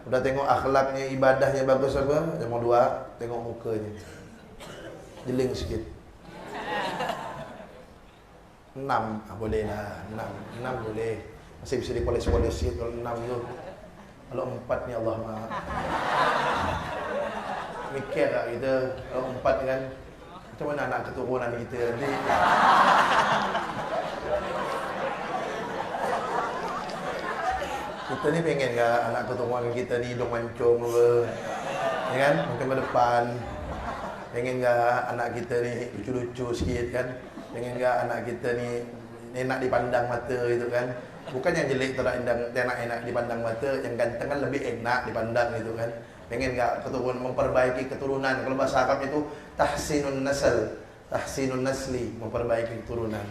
Udah tengok akhlaknya, ibadahnya bagus apa? Yang kedua, tengok mukanya. Jeling sikit. 6, boleh lah. 6 boleh. Masih bisa dipoles-poles sikit kalau 6 tu. Kalau 4 ni Allah maaf. Mikir tak kita, kalau 4 kan, macam mana anak keturunan kita nanti? Kita ni pengen ke anak keturunan kita ni hidung mancung apa? Ya kan? Macam ke depan. Pengen ke anak kita ni lucu-lucu sikit kan? Pengen ke anak kita ni enak dipandang mata gitu kan? Bukan yang jelek tu enak dipandang mata, yang ganteng kan lebih enak dipandang gitu kan? Pengen ke keturunan, memperbaiki keturunan. Kalau bahasa Arab itu tahsinun nasli, memperbaiki keturunan.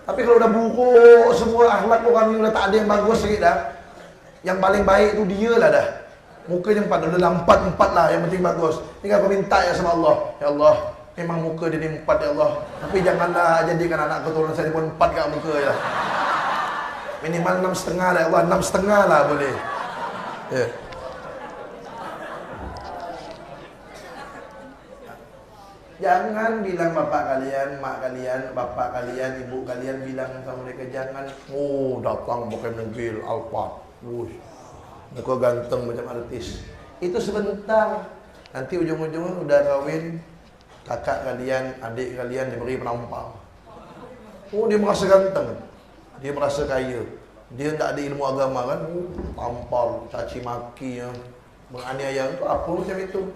Tapi kalau udah buruk semua akhlak orang ni udah tak ada yang bagus sikit dah. Yang paling baik tu dia lah dah. Mukanya 4, dah 4 lah yang penting bagus. Tinggal kau minta ya sama Allah. Ya Allah, memang muka dia ni 4 ya Allah. Tapi janganlah jadikan anak keturunan saya pun 4 kat muka ya. Minimal 6,5 lah ya Allah, 6,5 lah boleh. Ya. Jangan bilang bapak kalian, mak kalian, bapak kalian, ibu kalian bilang sama mereka jangan, datang pakai mobil Alphard. Muka ganteng macam artis. Itu sebentar. Nanti ujung-ujungnya udah kahwin, kakak kalian, adik kalian diberi penampal. Dia merasa ganteng. Dia merasa kaya. Dia tak ada ilmu agama kan. Tampal, caci maki, menganiaya. Itu apa macam itu?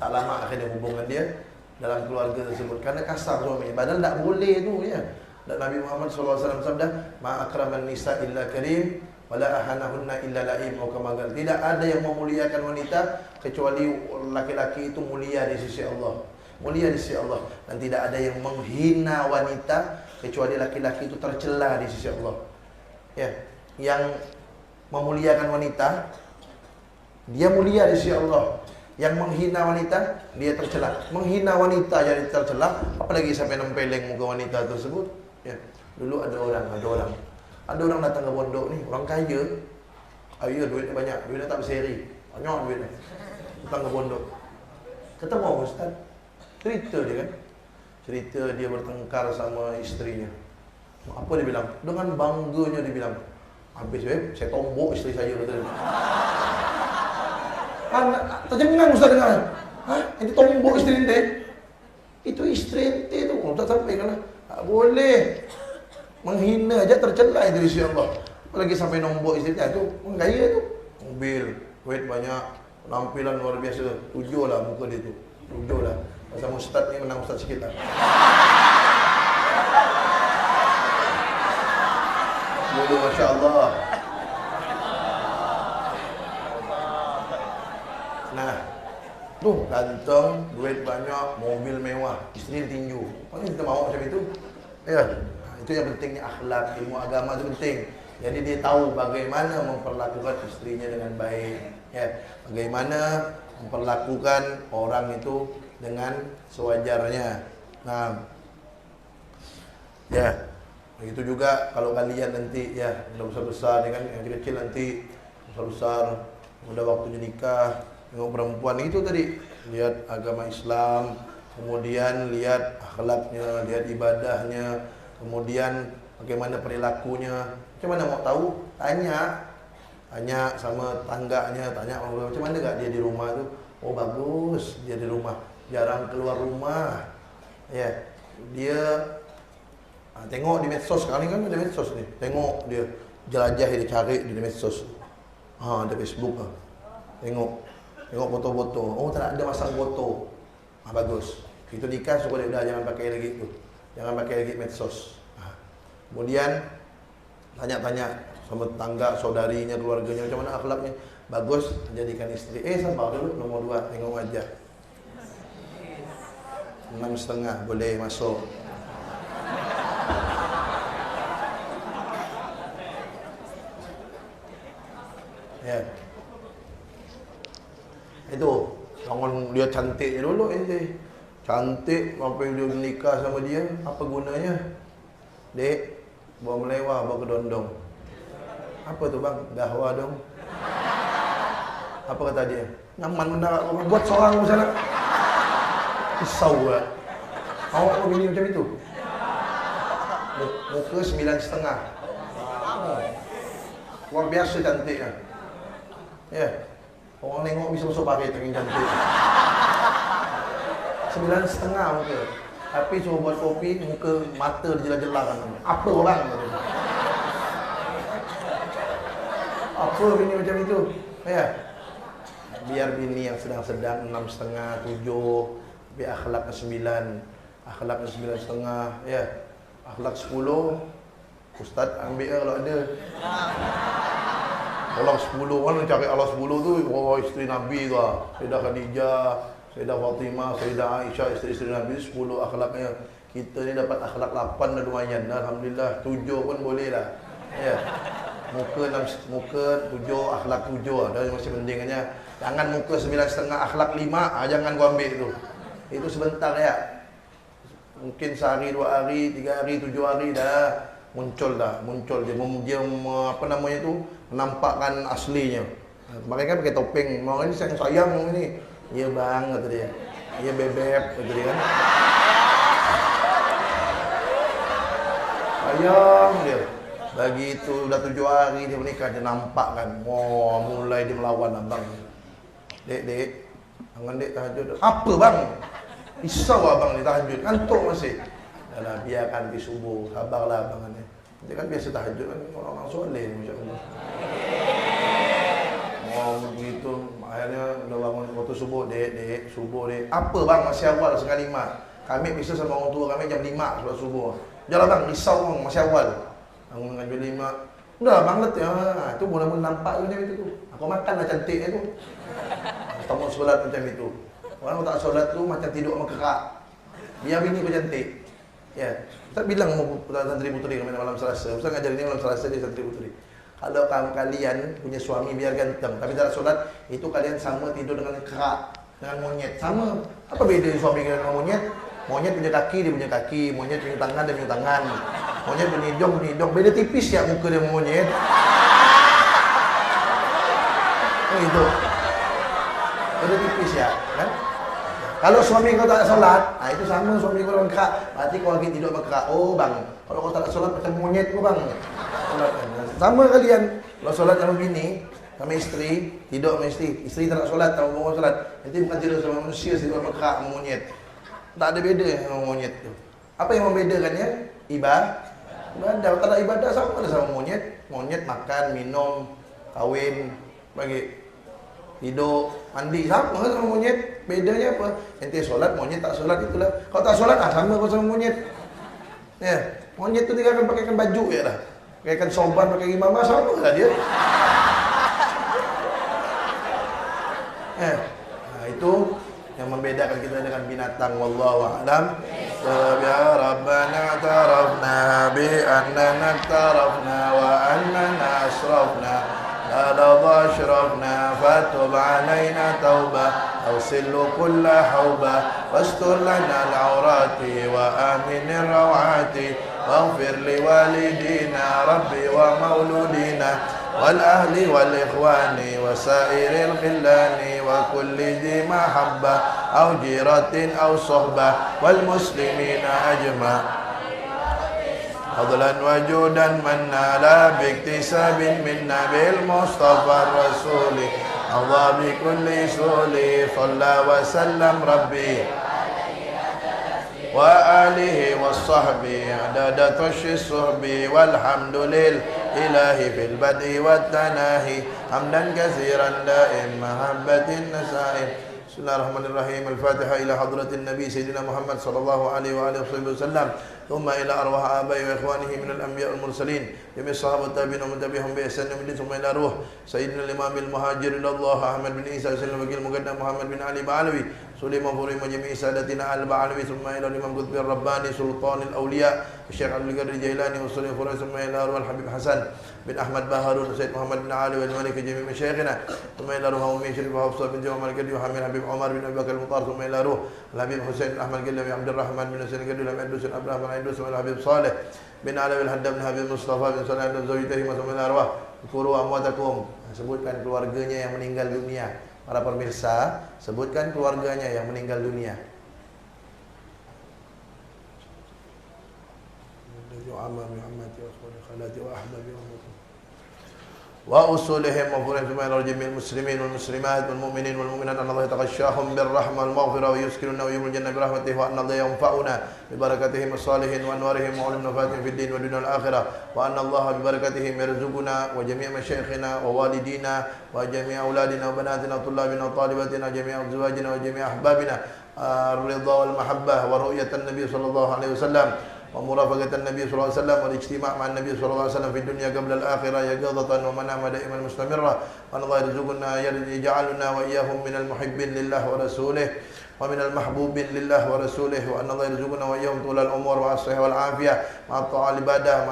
Tak lama akhirnya hubungan dia dalam keluarga tersebut. Karena kasar suaminya. Padahal tak boleh tu ya. Dan Nabi Muhammad SAW sabda, Ma akraman nisa illa karim, wala ahanahunna illa laim. Tidak ada yang memuliakan wanita kecuali laki-laki itu mulia di sisi Allah. Mulia di sisi Allah. Dan tidak ada yang menghina wanita kecuali laki-laki itu tercela di sisi Allah. Ya, yang memuliakan wanita, dia mulia di sisi Allah. Yang menghina wanita, dia tercela. Menghina wanita jadi tercela, apalagi sampai nempeleng muka wanita tersebut. Ya, dulu ada orang datang ke pondok ni, orang kaya, duitnya banyak, duitnya tak berseri, banyak duitnya. Datang ke pondok, ketemu Ustaz, cerita dia bertengkar sama istrinya. Apa dia bilang? Dengan bangganya dia bilang, habis saya tombok isteri saya, betul. tercengang Ustaz dengar. Hah? Ini tombok istri ente? Itu istri ente tu. Ustaz sampai kan? Tak boleh. Menghina aja tercela itu di sisi Allah. Apalagi sampai nombok istri ente tu. Orang kaya tu. Mobil, duit banyak, penampilan luar biasa. 7 lah muka dia tu. 7 lah. Pasal Ustaz ni menang Ustaz sikit lah. Dulu Masya Allah. Nah, tuh ganteng, duit banyak, mobil mewah, isteri tinju. Mana kita mau macam itu? Ya, itu yang pentingnya akhlak, ilmu agama itu penting. Jadi dia tahu bagaimana memperlakukan istrinya dengan baik. Ya, bagaimana memperlakukan orang itu dengan sewajarnya. Nah, ya, begitu juga kalau kalian nanti ya udah besar-besar, kan yang kecil nanti besar-besar, udah waktunya nikah. Tengok perempuan itu tadi, lihat agama Islam, kemudian lihat akhlaknya, lihat ibadahnya, kemudian bagaimana perilakunya. Macam mana mau tahu? Tanya sama tangganya, tanya macam mana gak dia di rumah tu. Oh bagus, dia di rumah, jarang keluar rumah. Ya, dia tengok di medsos, sekarang kan ada medsos ni. Tengok dia jelajah, dia cari di medsos. Ada Facebook lah. Tengok foto-foto. Oh tak ada masang foto. Bagus. Itu nikah suruh dia dah jangan pakai lagi tu. Jangan pakai lagi medsos. Kemudian tanya-tanya sama tetangga, saudarinya, keluarganya macam mana akhlaknya. Bagus, jadikan istri. Sabar dulu, nomor 2 tengok wajah. 6,5 boleh masuk. Ya. Itu, jangan dia cantik dulu cantik sampai dia menikah sama dia, apa gunanya? Dek, bawa melewah, bawa kedondong. Apa tu bang? Dahwa dong. Apa kata dia? Nyaman benar buat seorang sana. Risau lah. Awak mau bini macam itu? Muka 9,5. Luar biasa cantiknya. Ya. Orang tengok bisa masuk pakai tengah cantik. 9,5 muka. Tapi suruh buat kopi, muka mata jelas-jelas kan. Apa orang? Apa bini macam itu? Ya. Biar bini yang sedang-sedang 6,5, 7. Biar akhlaknya 9. Akhlaknya 9,5. Ya. Akhlak 10. Ustaz ambil kalau ada. Allah 10, mana cari Allah 10 tu? Oh, isteri Nabi tu lah. Sayyidah Khadijah, Sayyidah Fatimah, Sayyidah Aisyah, isteri-isteri Nabi 10 akhlaknya. Kita ni dapat akhlak 8 dah lumayan. Alhamdulillah, 7 pun boleh lah. Ya. Muka 7, akhlak 7 lah. Dah masih pentingnya. Jangan muka 9,5, akhlak 5, jangan kau ambil tu. Itu sebentar ya. Mungkin sehari, 2 hari, 3 hari, 7 hari dah muncul dia apa namanya tu, menampakkan aslinya. Mereka kan pakai topeng, mau ini sayang ini. Iya bang, kata dia. Iya bebek, kata dia kan. Sayang dia. Begitu udah 7 hari dia menikah, dia nampak kan. Oh, mulai dia melawan abang. Dek, jangan dek tahajud. Apa bang? Risau abang ni tahajud, ngantuk masih. Dahlah, biarkan di subuh, sabarlah abang ni. Dia kan biasa tahajud kan, orang-orang soleh macam-macam. Begitu, akhirnya udah bangun waktu subuh, dek, subuh dek. Apa bang, masih awal 4:30. Kami bisa sama orang tua kami jam 5 solat subuh. Janganlah bang, risau bang, masih awal. Bangun dengan jam 5. Udah banget ya, itu mula-mula nampak macam itu tu. Aku makanlah cantiknya tu. Kamu solat macam itu. Orang tak solat tu macam tidur sama kerak. Biar bini kau cantik. Ya, Ustaz bilang sama santri puteri kami malam Selasa. Ustaz ngajar ini malam Selasa dia santri puteri. Kalau kalian punya suami biar ganteng tapi tak solat, itu kalian sama tidur dengan kerak, dengan monyet. Sama. Apa beza suami dengan monyet? Monyet punya kaki, dia punya kaki. Monyet punya tangan, dia punya tangan. Monyet punya hidung. Beda tipis ya muka dia dengan monyet. Oh itu. Beda tipis ya, kan? Kalau suami kau tak solat, itu sama suami kau dengan kerak. Berarti kau lagi tidur sama kerak. Oh bang, kalau kau tak solat macam monyet kau bang. Solat. Sama kalian. Kalau solat sama bini, sama isteri, tidur sama isteri tak nak solat, tak mau solat. Nanti bukan tidur sama manusia, tidur sama kera, sama monyet. Tak ada beza sama monyet tu. Apa yang membedakannya? Ibadah. Tak ada ibadah sama ada sama monyet. Monyet makan, minum, kahwin, bagi tidur, mandi sama monyet. Bedanya apa? Ente solat, monyet tak solat, itulah. Kalau tak solat sama pun sama monyet. Ya, monyet tu tinggalkan pakaikan baju je lah. Pakaikan sorban, pakai imamah, sama lah dia. Itu yang membedakan kita dengan binatang. Wallahu a'lam. Ya Rabbana tarafna bi annana tarafna wa annana asrafna la ashrafna fatub alaina tauba awsillu kulla hauba wastur lana al-awrati wa amin ar-rawati waghfir li walidina rabbi wa mauludina والأهل والإخوان وسائر الخلان وكل ذي محبة أو جيرة أو صحبة والمسلمين أجمع فضلا وجودا منا لا باكتساب منا بالمصطفى الرسول الله بكل سول صلى وسلم ربي وآله والصحب عدد طش الصحب والحمد لله في البدء والتناهي حمدا كثيرا دائم محبة النسائم. بسم الله الرحمن الرحيم. الفاتحة إلى حضرة النبي سيدنا محمد صلى الله عليه وآله وسلم ثم إلى أرواح آبائه وإخوانه من الأنبياء والمرسلين جميع الصحابة والتابعين ومن تبعهم بإحسان يوم الدين ثم إلى روح سيدنا الإمام المهاجر إلى الله أحمد بن عيسى وسلم وكيل المقدم محمد بن علي بعلوي سليمان فوري وجميع سادتنا البعلوي ثم إلى الإمام قطب الرباني سلطان الأولياء الشيخ عبد القادر الجيلاني وسليمان فوري ثم إلى روح الحبيب حسن بن أحمد بهارون وسيد محمد بن علي والملك جميع مشايخنا ثم إلى روح أمي شريف وحفصة بنت عمر القدي وحميد حبيب عمر بن أبي بكر المطار ثم إلى روح الحبيب حسين بن أحمد القدي عبد الرحمن بن حسين القدي بن عبد الحسين عبد الرحمن عيدوس ثم الحبيب صالح بن علي الحدام بن حبيب مصطفى بن صالح بن زوجته ثم إلى أرواح Kuru amwatakum, sebutkan keluarganya yang meninggal dunia. Para pemirsa, sebutkan keluarganya yang meninggal dunia. وأصولهم وفروعهم ثم إلى جميع المسلمين والمسلمات والمؤمنين والمؤمنات أن الله يتغشاهم بالرحمة والمغفرة ويسكننا ويوم الجنة برحمته وأن الله ينفعنا ببركتهم الصالحين وأنوارهم وعلم نفاتهم في الدين والدنيا والآخرة وأن الله ببركتهم يرزقنا وجميع مشايخنا ووالدينا وجميع أولادنا وبناتنا وطلابنا وطالباتنا وجميع أزواجنا وجميع أحبابنا الرضا والمحبة ورؤية النبي صلى الله عليه وسلم ومرافقة النبي صلى الله عليه وسلم والاجتماع مع النبي صلى الله عليه وسلم في الدنيا قبل الآخرة يقظة ومنامة دائما مستمرة وأن الله يرزقنا يجعلنا وإياهم من المحبين لله ورسوله ومن المحبوبين لله ورسوله وأن الله يرزقنا وإياهم طول الأمور مع الصحة والعافية مع الطاعة العبادة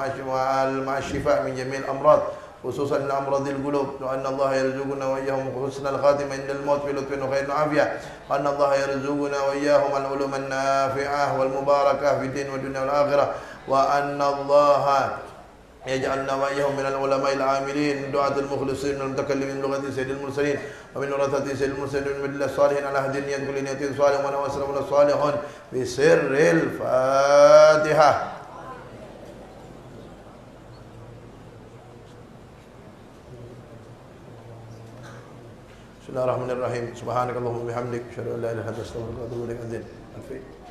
مع الشفاء من جميع الأمراض خصوصا لأمراض القلوب وأن الله يرزقنا وإياهم حسن الخاتمة عند الموت في لطف وخير وعافية وأن الله يرزقنا وإياهم العلوم النافعة والمباركة في الدين والدنيا والآخرة وأن الله يجعلنا وإياهم من العلماء العاملين من دعاة المخلصين من المتكلمين بلغة سيد المرسلين ومن ورثة سيد المرسلين من الله الصالحين على هدي النية كل نية صالح وأنا وأسلم الصالحون بسر الفاتحة. Bismillahirrahmanirrahim. Subhanakallahumma bihamdik, asyhadu an la ilaha illa anta, astaghfiruka wa atubu ilaik.